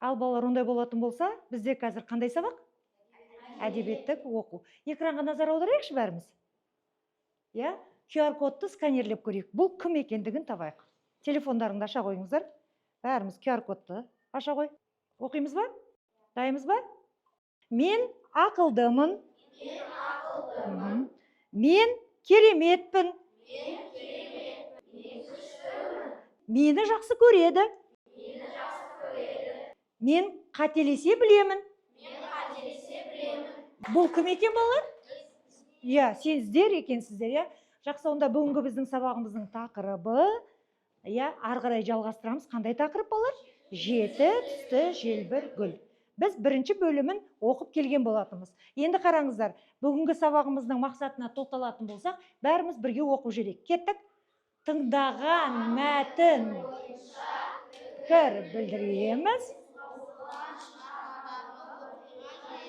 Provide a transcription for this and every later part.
Ал балалар ондай болатын болса, бізде қазір қандай сабақ? Әдебиеттік оқу. Экранға назар аударайықшы бәріміз. Я QR-кодты сканерлеп көрейік. Бұл кім екендігін табайық. Телефондарыңды аша қойыңыздар. Бәріміз QR-кодты аша қой. Оқимыз ба? Дайынбыз ба? Мен ақылдымын. Мен кереметпін. Мені жақсы көреді. Мен қателесе білемін. Бұл кім екен балалар? Иә, сіздер екенсіздер, иә. Жақсы, онда бүгінгі біздің сабағымыздың тақырыбы, иә, ары қарай жалғастырамыз. Қандай тақырып балалар? Жеті түсті желбір гүл. Біз бірінші бөлімін оқып келген болатынбыз. Енді қараңыздар, бүгінгі сабағымыздың мақсатына тоқталатын болсақ, бәріміз бірге оқып жүрейік. Кеттік. Тыңдаған мәтін пікір білдіреміз,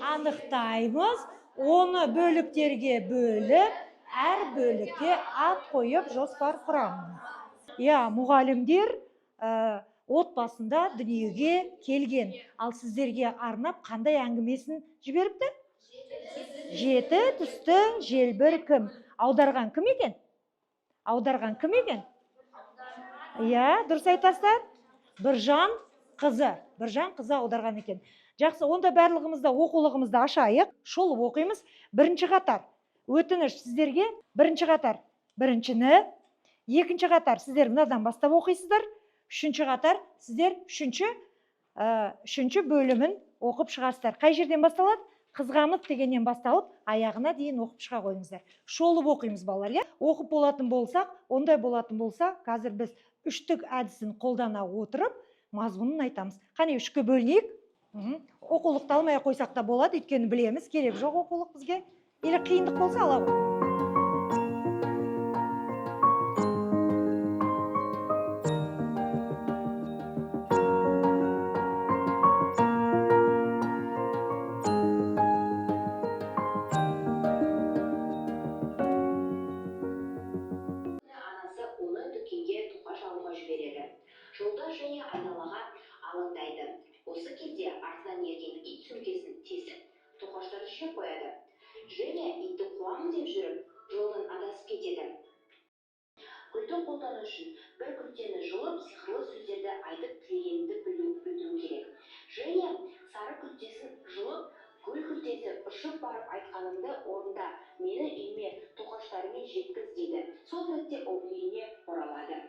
анықтаймыз, оны бөліктерге бөліп, әр бөлікке ат қойып жоспар құрамыз. Я, мұғалімдер отбасында дүниеге келген. Ал сіздерге арнап қандай әңгімесін жіберіпті? Жеті түсті желбір кім? Аударған кім екен? Аударған кім екен? Я, дұрыс айтасыздар. Біржан қызы. Біржан қызы аударған екен. Жақсы, онда барлығымызда оқулығымызды ашайық. Шолып оқимыз. Бірінші қатар. Өтініш сіздерге бірінші қатар. Біріншіні, екінші қатар сіздер мынадан бастап оқисыздар. Үшінші қатар сіздер үшінші бөлімін оқып шығарсыздар. Қай жерден басталады? Қызғанып дегеннен басталып, аяғына дейін оқып шыға қойыңыздар. Шолып оқимыз балалар, иә? Оқып болатын болсақ, ондай болатын болса, қазір біз үштік әдісін қолдана отырып, мазмұнын айтамыз. Қане үшке бөлінейік. Оқулықты алмай қойсақ та болады, өйткені білеміз, керек жоқ оқулық бізге. Или қиындық болса ала ғой. Жолда және айналаға алаңдайды. Осы кезде артынан ерген ит сөмкесін тесіп, тоқаштарды жеп қояды. Женя итті қуамын деп жүріп, жолдан адасып кетеді. Күлді қолдану үшін бір күлтені жұлып, сиқырлы сөздерді айтып тілегенді білдіру керек. Женя сары күлтесін жұлып, гүл күлтесі ұшып барып айтқанымды орында, мені үйіме тоқаштарымен жеткіз дейді. Сол сәтте ол үйіне оралады.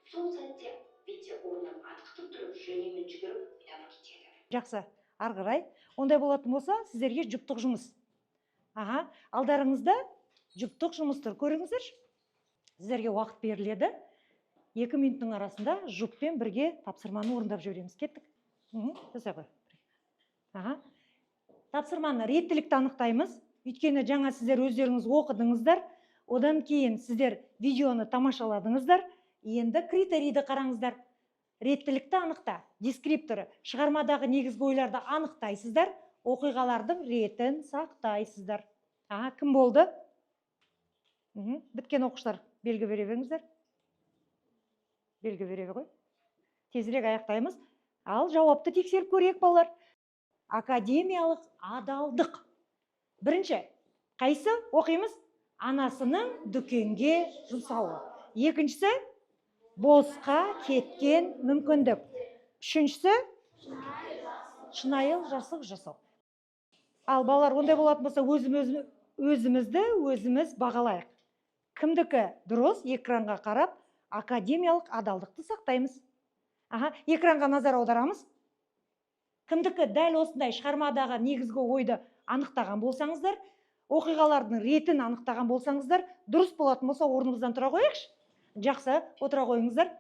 Сол сәтте Витя орнынан атқытып тұрып, Женямен жүгіріп айдап кетеді. Жақсы, ары қарай. Ондай болатын болса, сіздерге жұптық жұмыс. Алдарыңызда жұптық жұмыстар көріңіздерші. Сіздерге уақыт беріледі. 2 минуттың арасында жұппен бірге тапсырманы орындап жібереміз. Кеттік. Жасай қой. Тапсырманы реттілікті анықтаймыз. Өйткені жаңа сіздер өздеріңіз оқыдыңыздар. Одан кейін сіздер видеоны тамашаладыңыздар. Енді критерийді қараңыздар. Реттілікті анықта, дескрипторы, шығармадағы негізгі ойларды анықтайсыздар, оқиғалардың ретін сақтайсыздар. Кім болды? Біткен оқушылар белгі бере беріңіздер. Белгі бере ғой. Тезірек аяқтаймыз. Ал жауапты тексеріп көрейік балалар. Академиялық адалдық. Бірінші, қайсы оқимыз? Анасының дүкенге жұмсауы. Екіншісі, босқа кеткен мүмкіндік. Үшіншісі, шынайы жақсылық жасау. Ал балалар ондай болатын болса, өзімізді өзіміз бағалайық. Кімдікі дұрыс, экранға қарап, академиялық адалдықты сақтаймыз. Экранға назар аударамыз. Кімдікі дәл осындай шығармадағы негізгі ойды анықтаған болсаңыздар, оқиғалардың ретін анықтаған болсаңыздар, дұрыс болатын болса, орнымыздан тұра қойықшы. Жақсы, отыра қойыңыздар.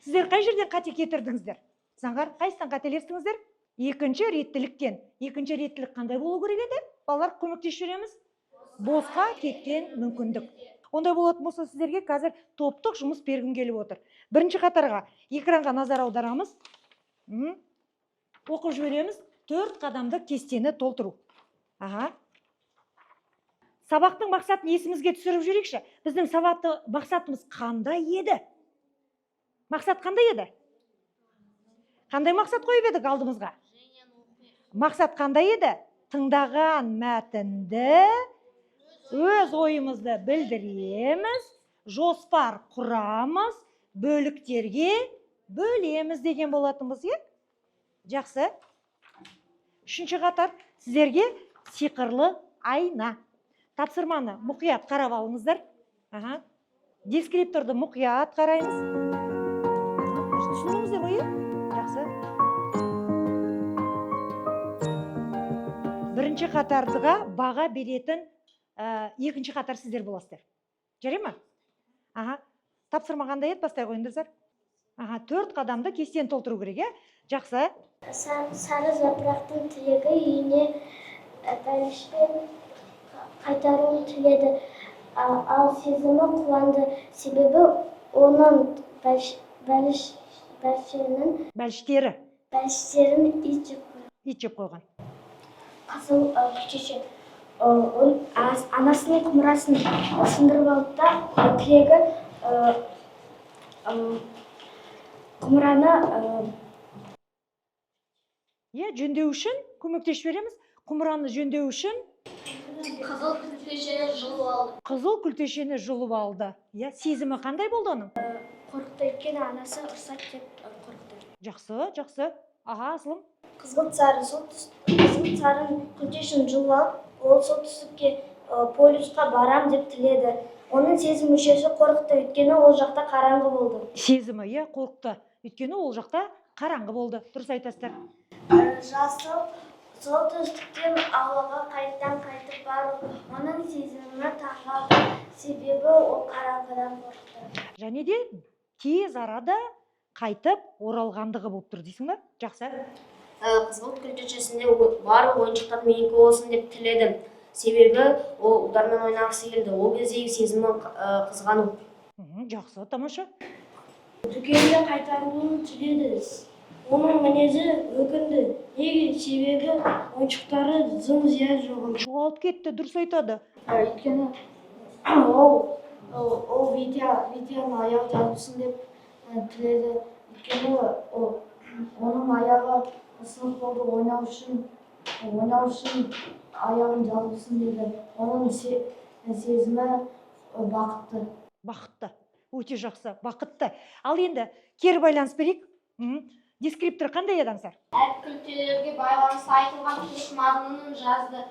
Сіздер қай жерден қате кетірдіңіздер? Заңғар, қайсынан қателестіңіздер? Екінші реттіліктен. Екінші реттілік қандай болу керек еді? Балалар, көмектесіп жүреміз. Босқа кеткен мүмкіндік. Ондай болатын болса, сіздерге қазір топтық жұмыс бергім келіп отыр. Бірінші қатарға экранға назар аударамыз. Оқып жібереміз. 4 қадамдық кестені толтыру. Сабақтың мақсатын есімізге түсіріп жүрейікші. Біздің сабақты мақсатымыз қандай еді? Мақсат қандай еді? Қандай мақсат қойып едік алдымызға? Мақсат қандай еді? Тыңдаған мәтінді өз ойымызды білдіреміз, жоспар құрамыз, бөліктерге бөлеміз деген болатынбыз, е? Жақсы. Үшінші қатар сіздерге сиқырлы айна. Тапсырманы мұқият қарап алыңыздар. Дескрипторды мұқият қараймыз. Түсіндіңіздер ғой? Жақсы. Бірінші қатарға баға беретін екінші қатар сіздер боласыздар. Жарай ма? Тапсырма қандай еді? Бастай қойыңыздар. 4 қадамды кестені толтыру керек, е? Жақсы. Сары жапырақтың тілегі үйіне бәлішпен қайтаруын тіледі. Ал сезімі қуанды, себебі оның бәліштерін ит жеп қойған. Қызыл күлтеше анасының құмырасын сындырып алып та тілегі құмыраны жөндеу үшін көмектесіп береміз. Құмыраны жөндеу үшін қызыл күлтешені жұлып алды. Қызыл күлтешені жұлып алды. Сезімі қандай болды оның? Қорықты, өйткені анасы ұрсады деп қорықты. Жақсы. Асылым. Қызғылт сарын күлтешін жұлып алып, ол солтүстікке полюсқа барам деп тіледі. Оның сезім мүшесі қорықты, өйткені ол жақта қараңғы болды. Сезімі, қорықты, өйткені ол жақта қараңғы болды. Дұрыс айтасыздар. Жасыл солтүстіктен ауылға қайтып бару, оның сезімі таңғалды, себебі ол қараңғыдан қорықты. Және де тез арада қайтып оралғандығы болып тұр дейсің бе? Жақсы. Қызғылт күлтешесінде барлық ойыншықтар менікі болсын деп тіледім. Себебі ол ұлдармен ойнағысы келді. Ол кездегі сезімі қызғану. Жақсы, тамаша. Дүкенге қайтаруын тіледі. Оның мінезі өкінді. Неге? Себебі ойыншықтары зым-зия жоғалды. Жоғалып кетті, дұрыс айтады. Өйткені ол Витяның аяғы жазылсын деп тіледі. Өйткені оның аяғы ысылып болды, ойнау үшін аяғын жазылсын деді. Оның сезімі бақытты. Бақытты, өте жақсы, бақытты. Ал енді кері байланыс берейік. Дескриптор қандай еді? Әр күлтелерге байланысты айтылған тілек мазмұнын жазды.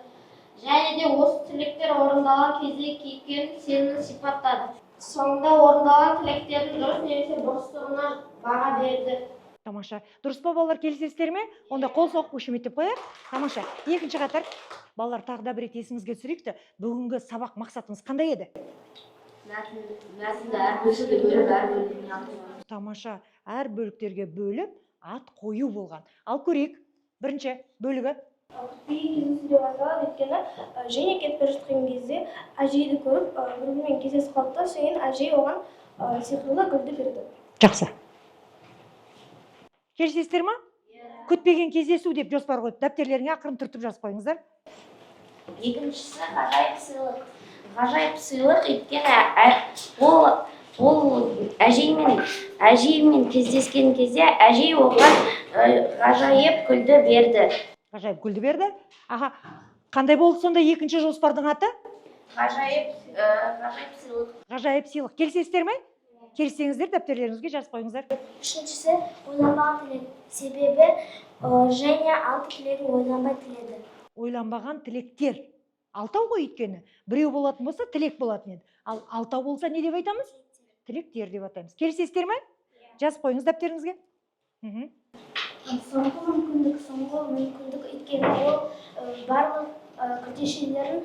Және де осы тілектер орындалған кезде кейіпкердің сезімін сипаттады. Соңында орындалған тілектердің дұрыс немесе бұрыстығына баға берді. Тамаша. Дұрыс па, балалар, келісесіздер ме? Онда қол соғып қошеметтеп қояйық. Тамаша. Екінші қатар, балалар, тағы да бір рет есіңізге түсірейікті. Бүгінгі сабақ мақсатымыз қандай еді? Мәтінді әр бөлікке бөліп, әр бөлігіне ат қойған. Тамаша. Әр бөліктерге бөліп, ат қою болған. Ал көрейік. Бірінші бөлігі. Күтпеген кездесуде басталады, өйткені Женя кетіп бара жатқан кезде әжейді көріп, бір-бірімен кездесіп қалды, содан әжей оған сиқырлы гүлді берді. Жақсы. Келісесіздер ма? Күтпеген кездесу деп жоспар қойып, дәптерлеріңе ақырын түртіп жазып қойыңыздар. Екіншісі ғажайып сыйлық. Ғажайып сыйлық, өйткені ол әжеймен кездескен кезде әжей оған ғажайып гүлді берді. Ғажайып гүлді берді. Қандай болды сонда екінші жоспардың аты? Ғажайып сыйлық. Ғажайып сыйлық. Келісесіздер ме? Келіссеңіздер, дәптерлеріңізге жазып қойыңыздар. Үшіншісі ойланбаған тілек. Себебі Женя 6 тілегін ойланбай тіледі. Ойланбаған тілектер. 6 ғой өйткені. Біреу болатын болса, тілек болатын еді. Ал 6 болса не деп айтамыз? Тілектер деп атаймыз. Келісесіздер ме? Жазып қойыңыз дәптеріңізге. Соңғы мүмкіндік өйткені ол барлық күлтешелерін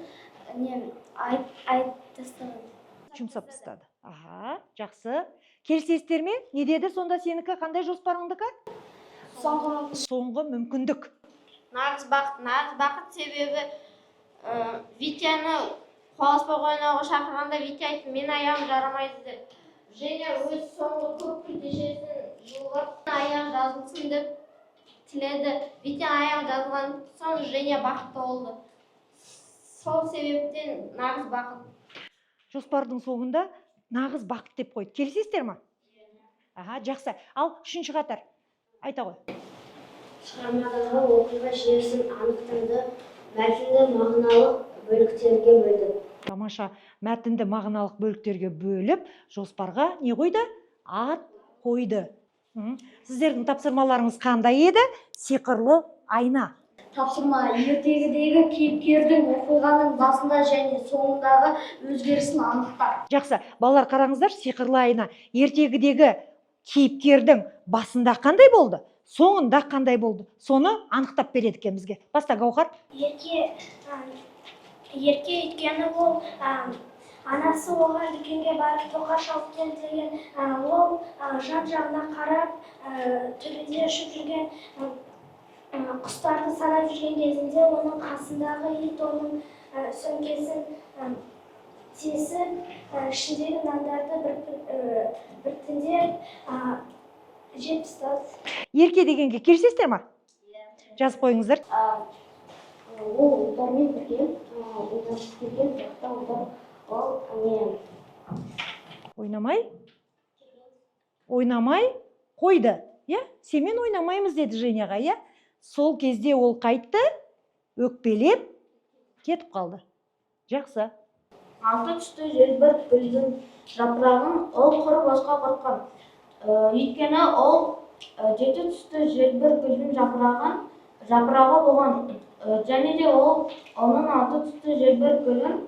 жұмсап тастады. Жақсы. Келісесіздер ме? Не деді сонда сенікі? Қандай жоспарыңдікі? Соңғы мүмкіндік. Нағыз бақыт себебі Витяны қуаласпай ойнауға шақырғанда Витя айтты, мен аяғым жарамайды деп. Женя өз соңғы көп күлтешесін жұлып, аяғы жазылсын деп тіледі. Витя аяғы жазылған соң Женя бақытты болды. Сол себептен нағыз бақыт. Жоспардың соңында нағыз бақыт деп қойды. Келісесіздер ма? Жақсы. Ал үшінші қатар. Айта ғой. Шығармадағы оқиға желісін анықтады, мәтінді мағыналық бөліктерге бөлді. Тамаша. Мәтінді мағыналық бөліктерге бөліп, жоспарға не қойды? Ат қойды. Сіздердің тапсырмаларыңыз қандай еді? Сиқырлы айна. Тапсырма ертегідегі кейіпкердің оқиғаның басында және соңындағы өзгерісін анықта. Жақсы, балалар қараңыздар, сиқырлы айна. Ертегідегі кейіпкердің басында қандай болды? Соңында қандай болды? Соны анықтап береді екен бізге. Баста Гаухар. Ерке өйткені ол анасы оған дүкенге барып тоқаш алып кел деген, ол жан-жағына қарап төбеде ұшып жүрген құстарды санап жүрген кезінде оның қасындағы ит оның сөмкесін тесіп, ішіндегі нандарды біртіндеп жеп тастады. Ерке дегенге келісесіздер ма? Жазып қойыңыздар. Ол ұлдармен бірге ойнасып келген, бірақ ұлдар ол ойнамай қойды. Семен ойнамаймыз деді Женяға. Сол кезде ол қайтты, өкпелеп кетіп қалды. Жақсы. Алты түсті желбір гүлдің жапырағын ол құр босқа құртқан. Өйткені ол жеті түсті желбір гүлдің жапырағы болған. Және де ол оның алты түсті желбір гүлін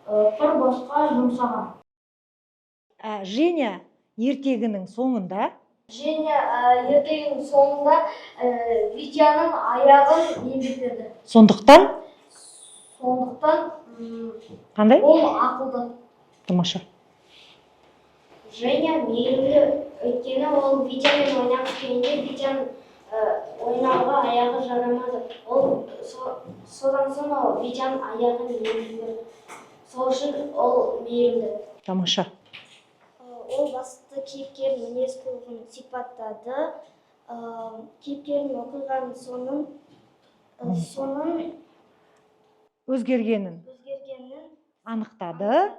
құр босқа жұмсаған. Женя ертегінің соңында Витяның аяғын емдеп берді. Сондықтан қандай? Ол ақылды. Тамаша. Женя мейірімді, өйткені ол Витямен ойнап келгенде Витяның ойнауға аяғы жарамады. Содан соң ол Витяның аяғын емдеп берді. Сол үшін ол мейірімді. Тамаша. Ол басты кейіпкердің мінез құлқын сипаттады. Кейіпкердің оқиғаның соның Өзгергенін анықтады.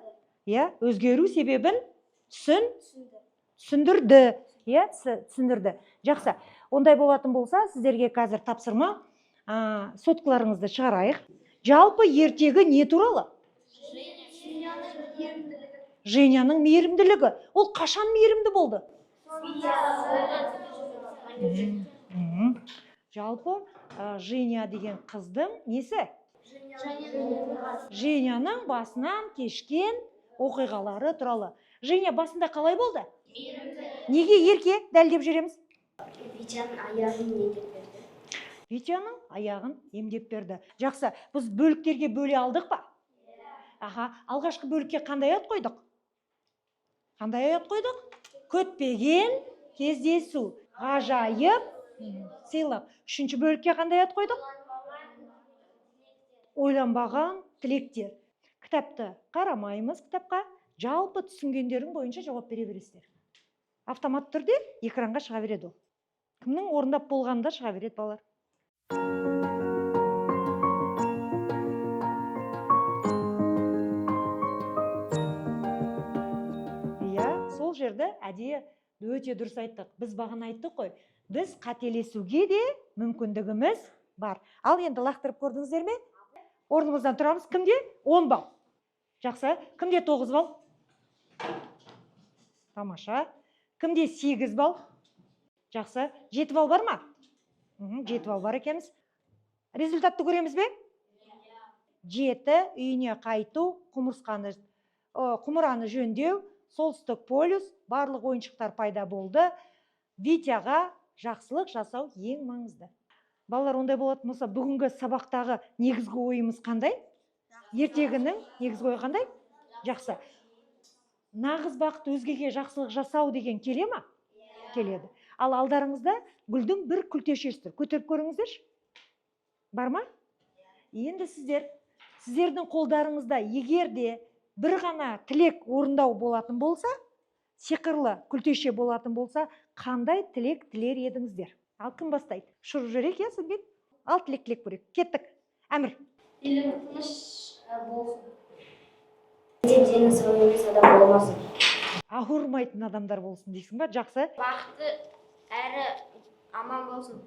Өзгеру себебін түсіндірді. Түсіндірді. Жақсы. Ондай болатын болса, сіздерге қазір тапсырма, соткаларыңызды шығарайық. Жалпы ертегі не туралы? Женяның мейірімділігі. Ол қашан мейірімді болды? Жалпы Женя деген қыздың несі? Женяның басынан кешкен оқиғалары туралы. Женя басында қалай болды? Неге ерке дәлдеп жүреміз? Витяның аяғын емдеп берді. Жақсы, біз бөліктерге бөле алдық па? Алғашқы бөлікке қандай ат қойдық? Көтпеген кездесу. Ғажайып сыйлық. Үшінші бөлікке қандай ат қойдық? Ойланбаған тілектер. Кітапты қарамаймыз кітапқа. Жалпы түсінгендерің бойынша жауап бере бересіздер. Автомат түрде экранға шыға береді ол. Кімнің орындап болғанда шыға береді балалар. Сол жерді әдейі өте дұрыс айттық. Біз бағана айттық қой. Біз қателесуге де мүмкіндігіміз бар. Ал енді лақтырып көрдіңіздер ме? Орнымыздан тұрамыз. Кімде? 10 балл. Жақсы. Кімде 9 балл? Тамаша. Кімде 8 балл? Жақсы. 7 балл бар ма? 7 балл бар екенбіз. Результатты көреміз бе? 7 үйіне қайту, құмыраны жөндеу, солтүстік полюс, барлық ойыншықтар пайда болды. Витяға жақсылық жасау ең маңызды. Балалар, ондай болатын болса, бүгінгі сабақтағы негізгі ойымыз қандай? Ертегінің негізгі ойы қандай? Жақсы. Нағыз бақыт өзгеге жақсылық жасау деген келе ма? Келеді. Ал алдарыңызда гүлдің бір күлтешесі тұр. Көтеріп көріңіздерші. Бар ма? Енді сіздердің қолдарыңызда егер де бір ғана тілек орындау болатын болса, сиқырлы күлтеше болатын болса, қандай тілек тілер едіңіздер? Ал кім бастайды? Шұрып жүрек, Сүмбет? Ал тілек көрейік. Кеттік. Әмір. Елім тыныш болсын. Дені сау емес адам болмасын. Ауырмайтын адамдар болсын дейсің ба? Жақсы. Бақытты әрі аман болсын.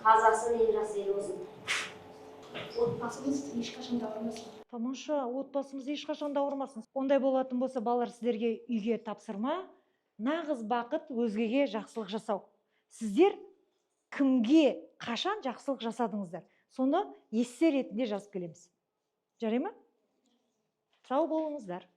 қазасын ел болсын. Отбасымыз ешқашан да ауырмасын. Тамаша, отбасымыз ешқашан да ауырмасын. Ондай болатын болса, балалар, сіздерге үйге тапсырма. Нағыз бақыт өзгеге жақсылық жасау. Сіздер кімге қашан жақсылық жасадыңыздар? Соны есте ретінде жазып келеміз. Жарай ма? Сау болыңыздар.